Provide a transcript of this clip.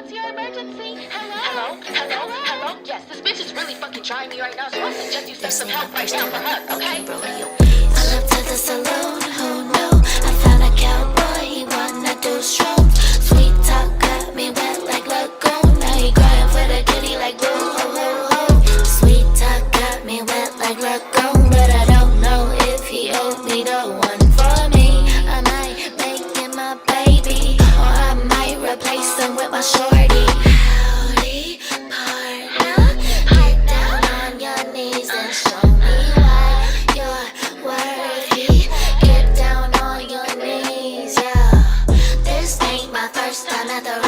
What's your emergency? Hello? Hello? Yes, this bitch is really fucking trying me right now, so I suggest you seek some help right now for her, okay? Pull up to the saloon, who knew? I found a cowboy, he wanna do shrooms. Sweet talk got me wet like lagoon. Now he crying for the kitty like boo, ho, ho, ho. Sweet talk got me wet like lagoon, but I don't know if he owed me the one for me. I might make him my baby, or I might replace him with my shorty. Howdy, partner, get down on your knees and show me why you're worthy. Get down on your knees, yeah. This ain't my first time at the